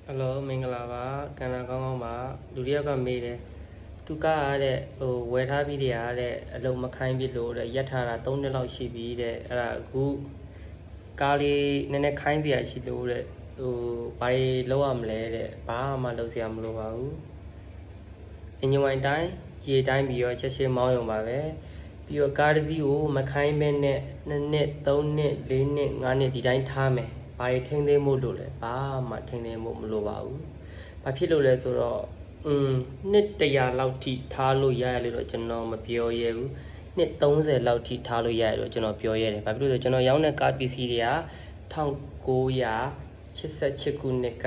Hello မင်္ဂလာပါကံနာကောင်းကောင်းပါလူတယောက်ကမေးတယ်သူကတဲ့ဝယ်ထားပြီးတည်းရတဲ့အလုံးမခိုင်းပြလို့တဲ့ရက်ထားတာ3နှစ်လောက်ရှိပြီတဲ့အဲ့ဒါအခုကားလေးနည်းနည်းခိုင်းစရာရှိလို့တဲ့ဘာလို့ရမလဲတဲ့ဘာမှလုပ်စရာမလိုပါဘူးအင်ဂျင်ဝိုင်တိုင်းရေတိုင်းပြီးတော့ချက်ချင်းမောင်းရုံပါပဲပြီးတော့ကားတစ်စီးကိုမခိုင်းမဲနဲ့2နှစ်3နှစ်4နှစ်5နှစ်ဒီတိုင်းထားမယ်ဘာတွေထိန်းသိမ်းဖို့လို့လဲဘာမှထိန်းသိမ်းဖို့မလိုပါဘူးဘာဖြစ်လို့လဲဆိုတော့နှစ်100လောက်ထိထားလို့ရရလို့တော့ကျွန်တော်မပြောရဲဘူးနှစ်30လောက်ထိထားလို့ရရလို့ကျွန်တော်ပြောရတယ်ဘာဖြစ်လို့လဲကျွန်တော်ရောင်းတဲ့ကားပစ္စည်းတွေက1988ခုနှစ်က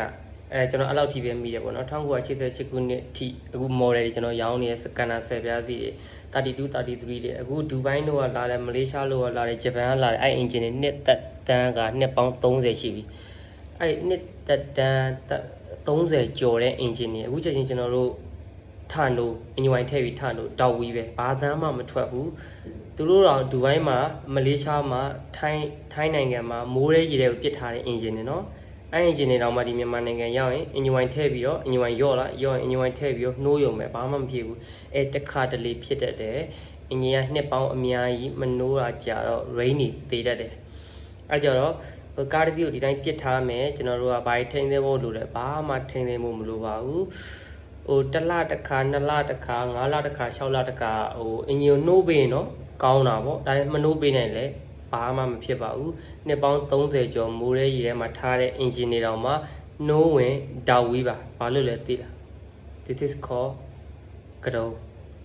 ကျွန်တော်အဲ့လောက်ထိပဲမိတယ်ပေါ့နော်1988ခုနှစ်ထိအခု model တွေကျွန်တော်ရောင်းနေတဲ့ scanner 10ပြားစီတွေ32 33တွေအခုဒူဘိုင်းတို့ကလာတယ်မလေးရှားတို့ကလာတယ်ဂျပန်ကလာတယ်အဲ့ engine တွေနှစ်သက်တန်းကနှစ်ပေါင်း30ရှိပြီအဲ့နှစ်သက်တန်း30ကျော်တဲ့ engine တွေအခုချက်ချင်းကျွန်တော်တို့ထနိုး engine wine ထည့်ပြီးထနိုးတောက်ဝီးပဲဘာသမ်းမှမထွက်ဘူးသူတို့တော့ဒူဘိုင်းမှာမလေးရှားမှာထိုင်းနိုင်ငံမှာမိုးရဲရေတွေကိုပစ်ထားတဲ့ engine တွေနော်အဲ့ engine တွေတော့မှဒီမြန်မာနိုင်ငံရောက်ရင် engine wine ထည့်ပြီးတော့ engine wine ရော့လာရော့ရင် engine wine ထည့်ပြီးတော့နှိုးရုံပဲဘာမှမဖြစ်ဘူးအဲတစ်ခါတလေဖြစ်တတ်တယ် engine ကနှစ်ပေါင်းအများကြီးမနှိုးတာကြာတော့ rainy သေးတတ်တယ်အဲ့ကြတော့ကားတစ်စီးကိုဒီတိုင်းပစ်ထားမယ်ကျွန်တော်တို့ကဘာထိန်းသိမ်းဖို့လိုလဲဘာမှထိန်းသိမ်းဖို့မလိုပါဘူးတစ်လတစ်ခါ2လတစ်ခါ5လတစ်ခါ6လတစ်ခါအင်ဂျင်ကိုနှိုးပေးရင်တော့ကောင်းတာပေါ့ဒါပေမဲ့မနှိုးပေးနိုင်လေဘာမှမဖြစ်ပါဘူးနှစ်ပေါင်း30ကျော်မိုးရဲရေထဲမှာထားတဲ့အင်ဂျင်တွေတောင်မှနှိုးဝင်တောက်ဝီးပါဘာလို့လဲသိလား This is called ကတော့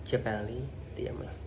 ဂျပန်လေးသိရမလား